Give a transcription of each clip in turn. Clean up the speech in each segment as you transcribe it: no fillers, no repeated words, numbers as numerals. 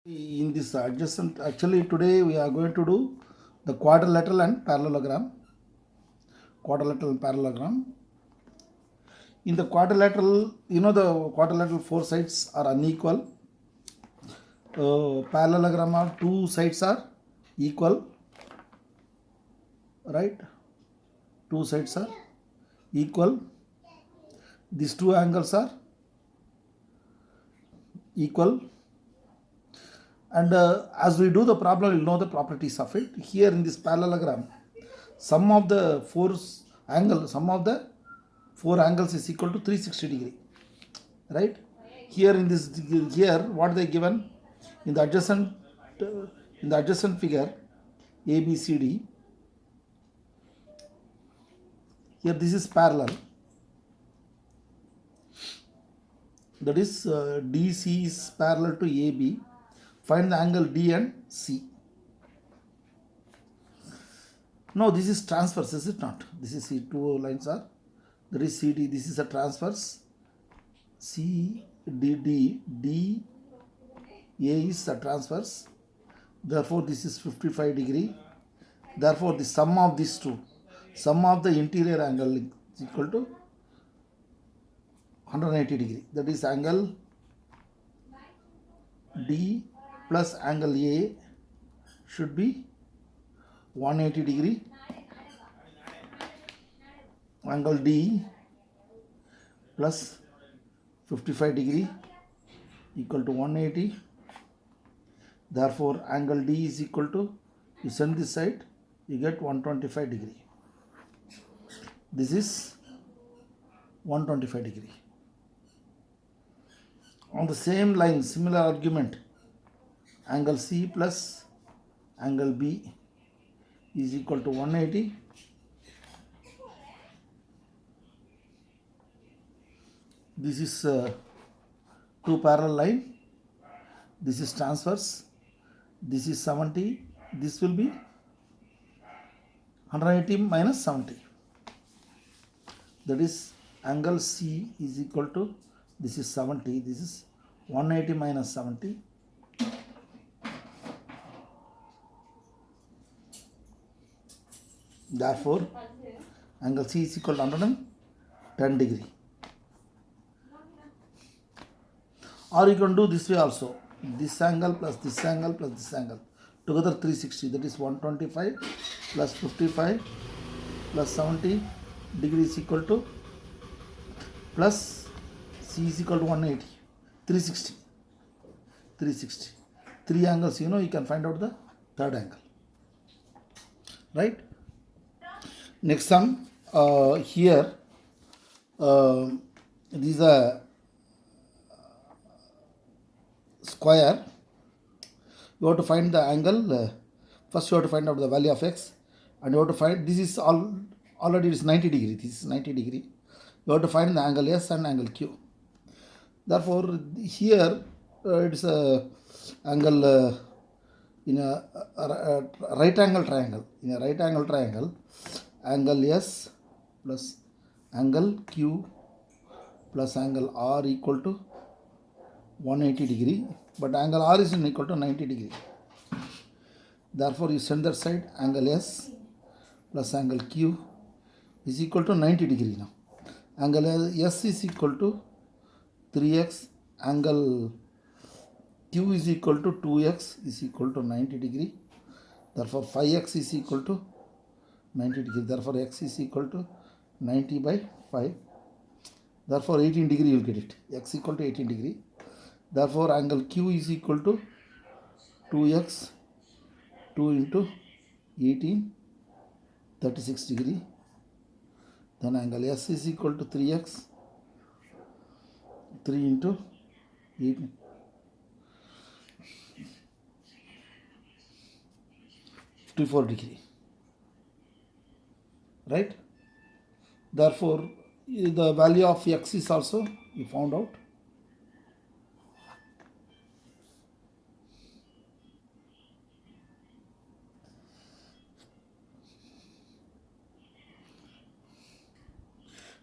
In this adjacent, actually today we are going to do the quadrilateral and parallelogram. Quadrilateral and parallelogram. In the quadrilateral, the quadrilateral four sides are unequal. Parallelogram are two sides are equal, right? Two sides are equal. These two angles are equal. And as we do the problem, you'll know the properties of it. Here in this parallelogram, sum of the four angles is equal to 360 degree, right? Here in this, here what they given in the adjacent figure ABCD. Here this is parallel, that is DC is parallel to AB. Find the angle D and C. No, this is transverse, is it not? This is C, two lines are, that is CD, this is a transverse, CDD, DA is a transverse, therefore this is 55 degree, therefore the sum of these two, sum of the interior angle is equal to 180 degree, that is angle D plus angle A should be 180 degree, angle D plus 55 degree equal to 180, therefore angle D is equal to, you send this side, you get 125 degree. This is 125 degree. On the same line, similar argument, angle C plus angle B is equal to 180. This is two parallel line. This is transverse. This is 70. This will be 180 minus 70. That is angle C is equal to, this is 70. This is 180 minus 70. Therefore, angle C is equal to 110 degree. Or you can do this way also. This angle plus this angle plus this angle. Together 360. That is 125 plus 55 plus 70 degree is equal to, plus C is equal to 180. 360. 360. Three angles, you can find out the third angle. Right? Next sum, here, these are square. You have to find the angle. First you have to find out the value of x, and you have to find, this is already it is 90 degree. This is 90 degree. You have to find the angle S and angle Q. Therefore, here it is a angle in a right angle triangle. In a right angle triangle, angle S plus angle Q plus angle R equal to 180 degree, but angle R is equal to 90 degree. Therefore, you send that side, angle S plus angle Q is equal to 90 degree now. Angle S is equal to 3x, angle Q is equal to 2x is equal to 90 degree. Therefore, 5x is equal to 90 degree. Therefore, x is equal to 90 by 5. Therefore, 18 degree you will get it. X equal to 18 degree. Therefore, angle Q is equal to 2x, 2 into 18, 36 degree. Then angle S is equal to 3x, 3 into 18, 54 degree. Right? Therefore, the value of x is also you found out.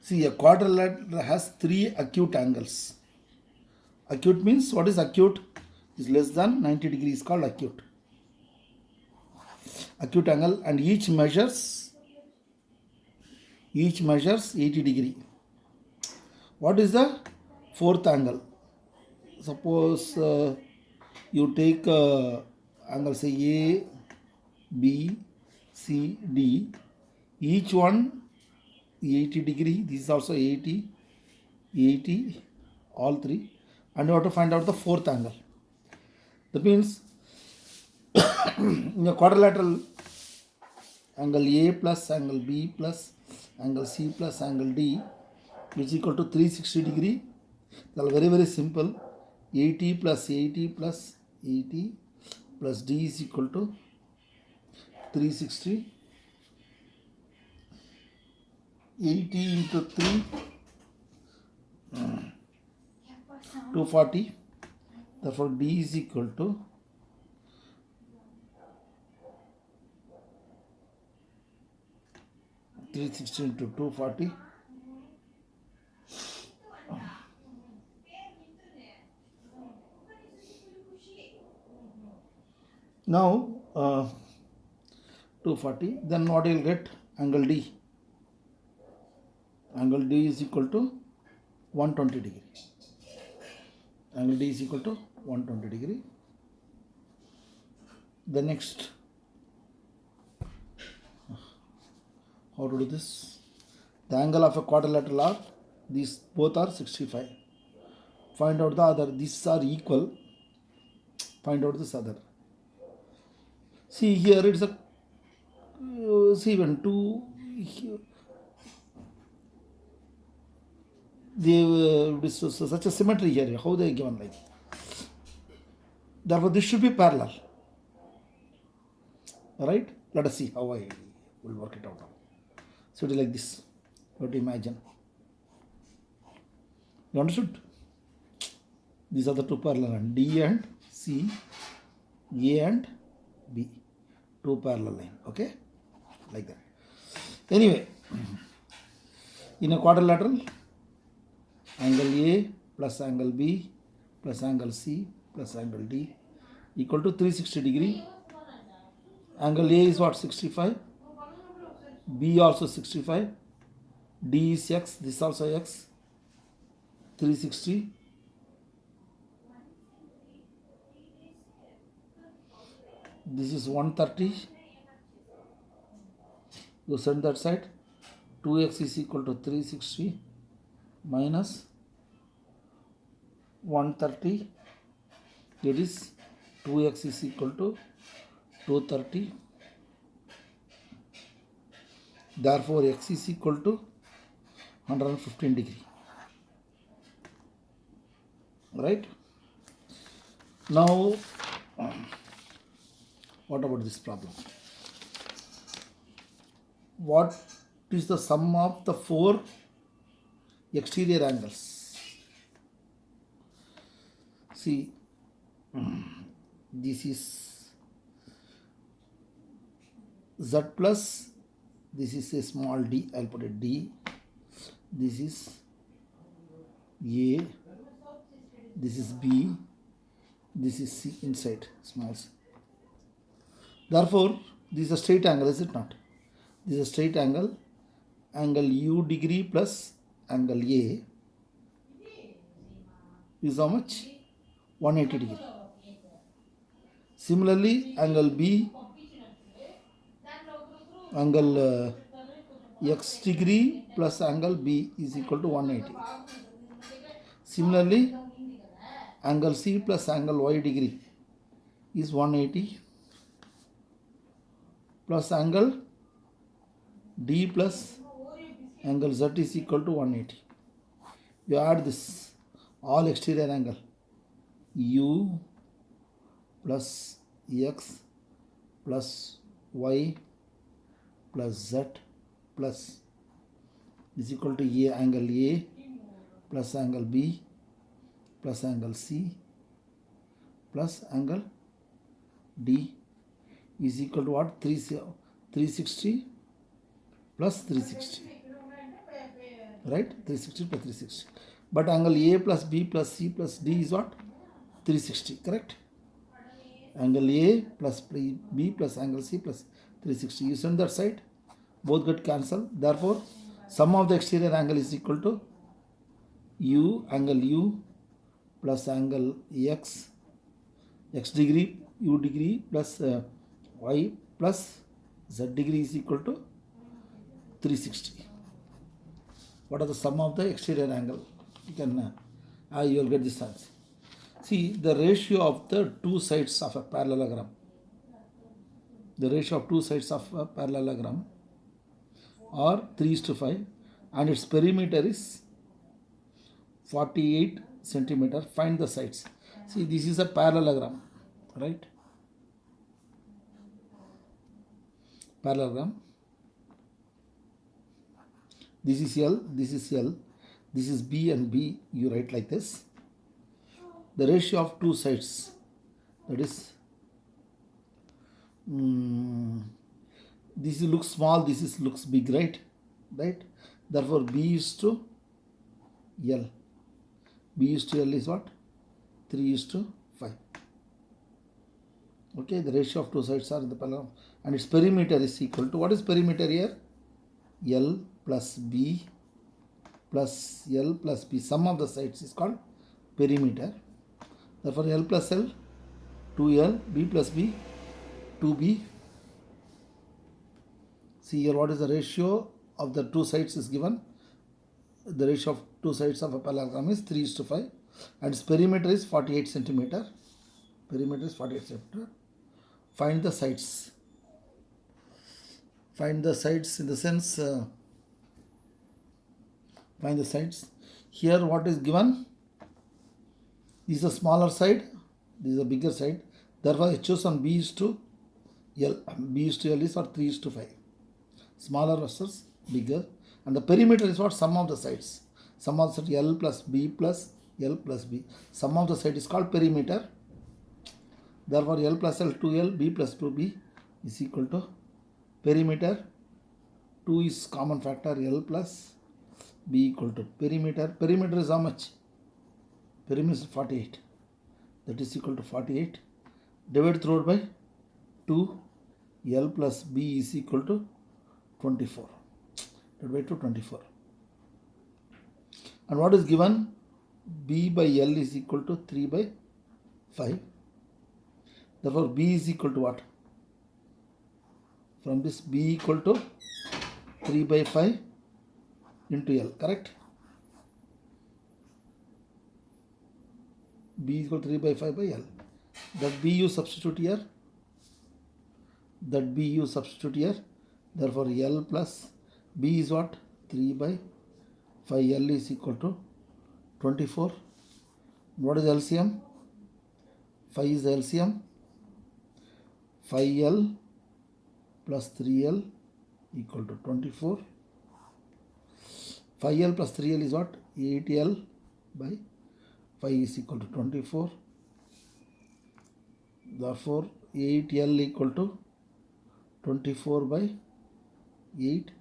See, a quadrilateral has three acute angles. Acute means, what is acute? is less than 90 degree is called acute angle, and each measures 80 degree. What is the fourth angle? Suppose you take angle say A, B, C, D, each one 80 degree, this is also 80, 80, all three, and you have to find out the fourth angle. That means in a quadrilateral, angle A plus angle B plus angle C plus angle D is equal to 360 degree. They are very, very simple. 80 plus 80 plus 80 plus D is equal to 360. 80 into 3, 240. Therefore, D is equal to 360 into 240. Now 240. Then what you will get? Angle D. Angle D is equal to 120 degree. Angle D is equal to 120 degree. The next, how to do this? The angle of a quadrilateral are, these both are 65. Find out the other. These are equal. Find out this other. See here it's a see when two they such a symmetry here. How they given like? Therefore, this should be parallel. Right? Let us see how I will work it out now. So it is like this. You have to imagine. You understood? These are the two parallel lines, D and C, A and B. Two parallel line. Okay? Like that. Anyway, in a quadrilateral, angle A plus angle B plus angle C plus angle D equal to 360 degree. Angle A is what? 65. B also 65. D is X. This also X. 360. This is 130. You send that side. 2x is equal to 360 minus 130. It is 2x is equal to 230. Therefore, x is equal to 115 degree. Right? Now, what about this problem? What is the sum of the four exterior angles? See, this is Z plus, this is a small d, I'll put it D, this is A, this is B, this is C inside, small c. Therefore, this is a straight angle, is it not? This is a straight angle, angle U degree plus angle A is how much? 180 degree. Similarly, angle B, angle X degree plus angle B is equal to 180. Similarly, angle C plus angle Y degree is 180 plus angle D plus angle Z is equal to 180. You add this, all exterior angle, U plus X plus Y plus Z plus is equal to A, angle A plus angle B plus angle C plus angle D is equal to what? 360 plus 360. Right? 360 plus 360. But angle A plus B plus C plus D is what? 360. Correct? angle A plus B plus angle C plus 360. You send that side, both get cancelled. Therefore, sum of the exterior angle is equal to angle U plus angle x degree, U degree plus y plus z degree is equal to 360. What are the sum of the exterior angle? You can you will get this answer. See the ratio of the two sides of a parallelogram. The ratio of two sides of a parallelogram are 3:5 and its perimeter is 48 centimeter. Find the sides. See, this is a parallelogram, right? Parallelogram. This is L, this is L, this is B and B. You write like this. The ratio of two sides, that is, this looks small, this looks big, right? Right? Therefore, B is to L. B is to L is what? 3:5. Okay, the ratio of two sides are in the parallelogram and its perimeter is equal to, what is perimeter here? L plus B plus L plus B. Sum of the sides is called perimeter. Therefore, L plus L, 2L, B plus B, 2B. See here, what is the ratio of the two sides is given. The ratio of two sides of a parallelogram is 3:5 and its perimeter is 48 centimeter. Perimeter is 48 centimeter. Find the sides. Find the sides in the sense, find the sides. Here what is given? This is a smaller side, this is a bigger side. Therefore, I choose on B is to L. B is to L is or 3:5. Smaller versus bigger. And the perimeter is what? Sum of the sides. Sum of the side L plus B plus L plus B. Sum of the side is called perimeter. Therefore, L plus L, 2L, B plus 2B is equal to perimeter. 2 is common factor, L plus B equal to perimeter. Perimeter is how much? Perimeter is 48. That is equal to 48. Divide through by 2. L plus B is equal to 24. Divide to 24. And what is given? B by L is equal to 3/5. Therefore, B is equal to what? From this, B equal to 3/5 into L, correct? B is equal to 3/5 by L. That B you substitute here. That B you substitute here. Therefore, L plus B is what? 3/5. L is equal to 24. What is LCM? 5 is LCM. 5L plus 3L equal to 24. 5L plus 3L is what? 8L by 5 is equal to 24. Therefore, 8L equal to 24 by 8.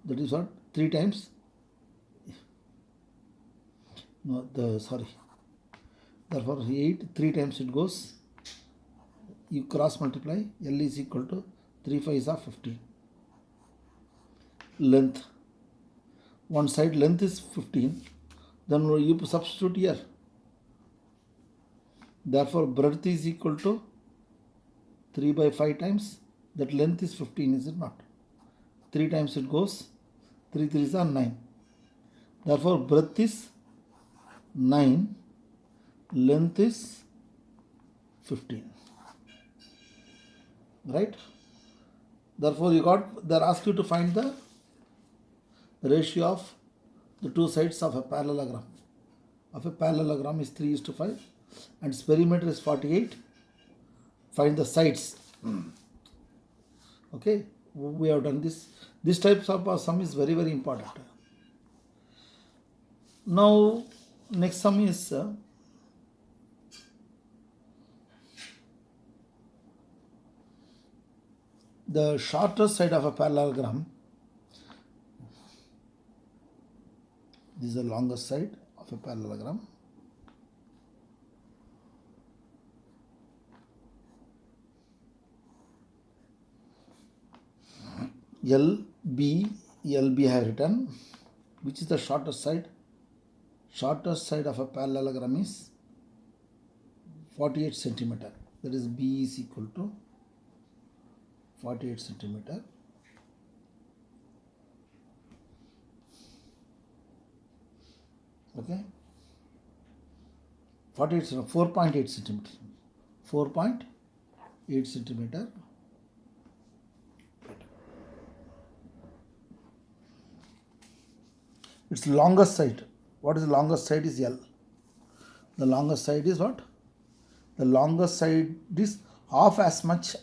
That is what? 3 times. No, sorry. Therefore, 8, 3 times it goes. You cross multiply. L is equal to 3 5s are 15. Length. One side length is 15. Then you substitute here. Therefore, breadth is equal to 3/5 times. That length is 15, is it not? 3 times it goes. 3 3s are 9. Therefore, breadth is 9. Length is 15. Right? Therefore, they ask you to find the ratio of the two sides of a parallelogram. Of a parallelogram is 3:5 and its perimeter is 48. Find the sides. Okay, we have done this. This type of sum is very, very important. Now, next sum is the shorter side of a parallelogram. This is the longer side of a parallelogram. LB, LB I have written. Which is the shortest side? Shortest side of a parallelogram is 48 centimeter. That is B is equal to 48 centimeter. Okay. 48 4.8 centimeter. 4.8 centimeter. Its longest side. What is the longest side is L. The longest side is what? The longest side is half as much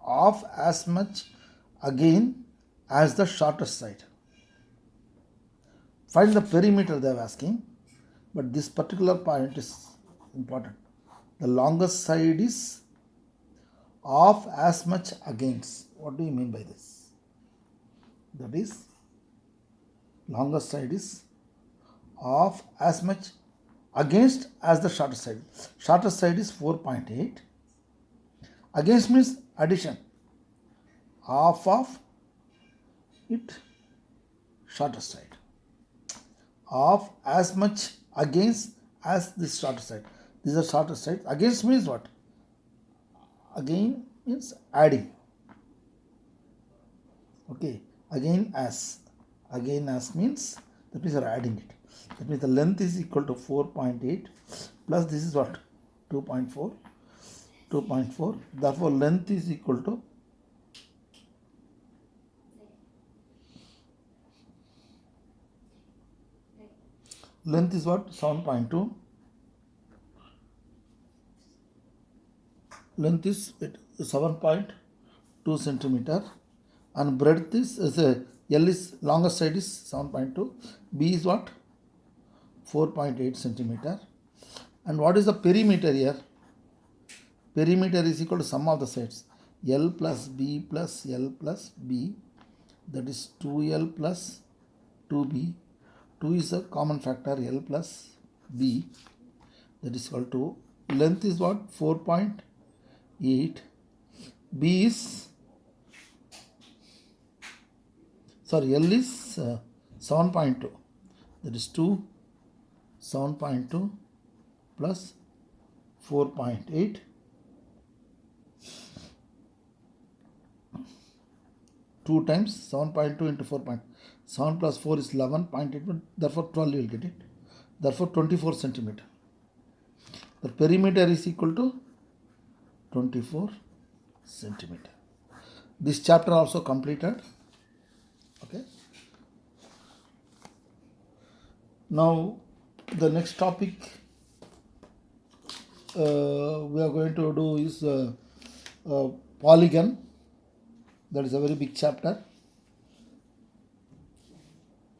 half as much again as the shortest side. Find the perimeter they are asking, but this particular point is important. The longest side is half as much against. What do you mean by this? That is, longest side is half as much against as the shortest side. Shortest side is 4.8. Against means addition. Half of it, shortest side. Half as much against as this shortest side. This is the shortest side. Against means what? Again means adding. Okay. Again as means that means you are adding it. That means the length is equal to 4.8 plus this is what? 2.4. Therefore length is equal to length is what? 7.2. Length is 7.2 centimeter. And breadth is L is longest side is 7.2. B is what? 4.8 centimeter. And what is the perimeter here? Perimeter is equal to sum of the sides. L plus B plus L plus B. That is 2L plus 2B. 2 is a common factor, L plus B. That is equal to length is what? 4.8. B is L is 7.2. That is 7.2 plus 4.8. 2 times 7.2 into 4. 7 plus 4 is 11.8. Therefore 12 you will get it. Therefore 24 centimeter. The perimeter is equal to 24 centimeter. This chapter also completed. Okay. Now the next topic we are going to do is polygon. That is a very big chapter.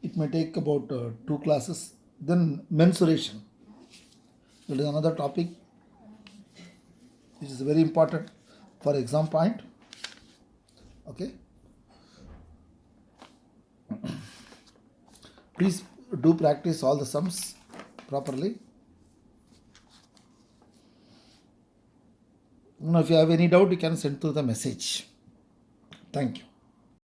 It may take about 2 classes. Then mensuration. That is another topic which is very important for exam point. Okay. Please do practice all the sums properly. Now, if you have any doubt, you can send through the message. Thank you.